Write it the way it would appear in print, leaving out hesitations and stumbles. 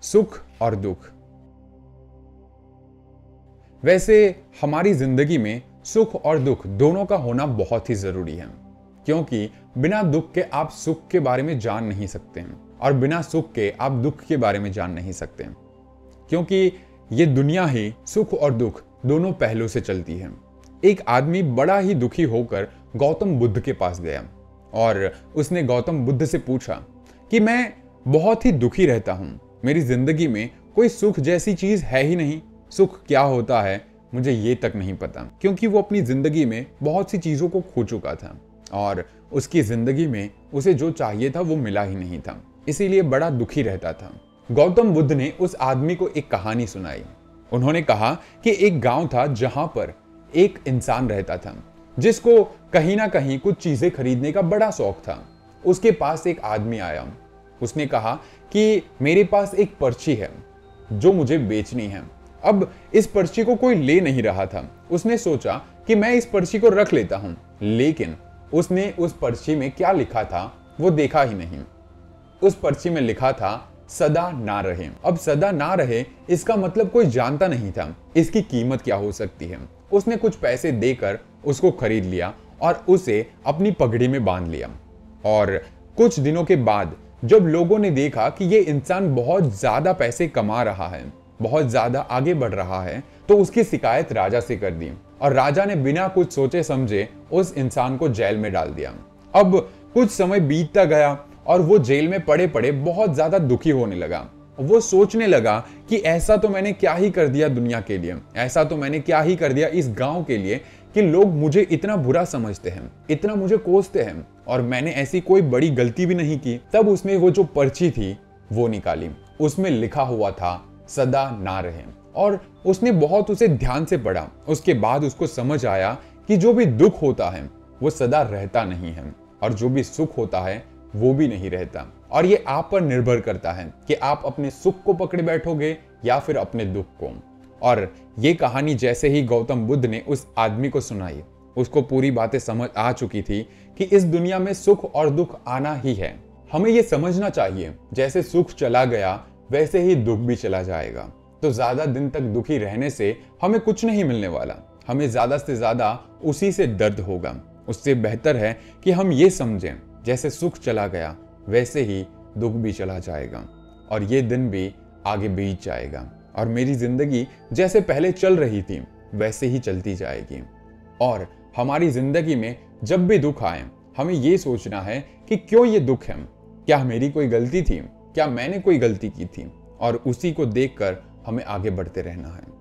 सुख और दुख। वैसे हमारी जिंदगी में सुख और दुख दोनों का होना बहुत ही जरूरी है, क्योंकि बिना दुख के आप सुख के बारे में जान नहीं सकते हैं और बिना सुख के आप दुख के बारे में जान नहीं सकते हैं, क्योंकि ये दुनिया ही सुख और दुख दोनों पहलू से चलती है। एक आदमी बड़ा ही दुखी होकर गौतम बुद्ध के पास गया और उसने गौतम बुद्ध से पूछा कि मैं बहुत ही दुखी रहता हूं, मेरी जिंदगी में कोई सुख जैसी चीज है ही नहीं, सुख क्या होता है मुझे ये तक नहीं पता, क्योंकि वो अपनी जिंदगी में बहुत सी चीजों को खो चुका था और उसकी जिंदगी में उसे जो चाहिए था वो मिला ही नहीं था, इसीलिए बड़ा दुखी रहता था। गौतम बुद्ध ने उस आदमी को एक कहानी सुनाई। उन्होंने कहा कि एक गांव था जहां पर एक इंसान रहता था जिसको कहीं ना कहीं कुछ चीजें खरीदने का बड़ा शौक था। उसके पास एक आदमी आया, उसने कहा कि मेरे पास एक पर्ची है जो मुझे बेचनी है। अब इस पर्ची को कोई ले नहीं रहा था। उसने सोचा कि मैं इस पर्ची को रख लेता हूं, लेकिन उसने उस पर्ची में क्या लिखा था वो देखा ही नहीं। उस पर्ची में लिखा था सदा ना रहे। अब सदा ना रहे इसका मतलब कोई जानता नहीं था इसकी कीमत क्या हो सकती है। उसने कुछ पैसे देकर उसको खरीद लिया और उसे अपनी पगड़ी में बांध लिया। और कुछ दिनों के बाद जब लोगों ने देखा कि ये इंसान बहुत ज्यादा पैसे कमा रहा है, बहुत ज्यादा आगे बढ़ रहा है, तो उसकी शिकायत राजा से कर दी और राजा ने बिना कुछ सोचे समझे उस इंसान को जेल में डाल दिया। अब कुछ समय बीतता गया और वो जेल में पड़े पड़े बहुत ज्यादा दुखी होने लगा। वो सोचने लगा कि ऐसा तो मैंने क्या ही कर दिया दुनिया के लिए, ऐसा तो मैंने क्या ही कर दिया इस गांव के लिए कि लोग मुझे इतना बुरा समझते हैं, इतना मुझे कोसते हैं, और मैंने ऐसी कोई बड़ी गलती भी नहीं की। तब उसने वो जो पर्ची थी वो निकाली, उसमें लिखा हुआ था सदा ना रहे, और उसने बहुत उसे ध्यान से पढ़ा। उसके बाद उसको समझ आया कि जो भी दुख होता है वो सदा रहता नहीं है और जो भी सुख होता है वो भी नहीं रहता, और ये आप पर निर्भर करता है कि आप अपने सुख को पकड़े बैठोगे या फिर अपने दुख को। और ये कहानी जैसे ही गौतम बुद्ध ने उस आदमी को सुनाई, उसको पूरी बातें समझ आ चुकी थी कि इस दुनिया में सुख और दुख आना ही है। हमें ये समझना चाहिए जैसे सुख चला गया वैसे ही दुख भी चला जाएगा। तो ज्यादा दिन तक दुखी रहने से हमें कुछ नहीं मिलने वाला, हमें ज्यादा से ज्यादा उसी से दर्द होगा। उससे बेहतर है कि हम ये समझें जैसे सुख चला गया वैसे ही दुख भी चला जाएगा और ये दिन भी आगे बीत जाएगा, और मेरी जिंदगी जैसे पहले चल रही थी वैसे ही चलती जाएगी। और हमारी जिंदगी में जब भी दुख आए हमें ये सोचना है कि क्यों ये दुख है, क्या मेरी कोई गलती थी, क्या मैंने कोई गलती की थी, और उसी को देखकर हमें आगे बढ़ते रहना है।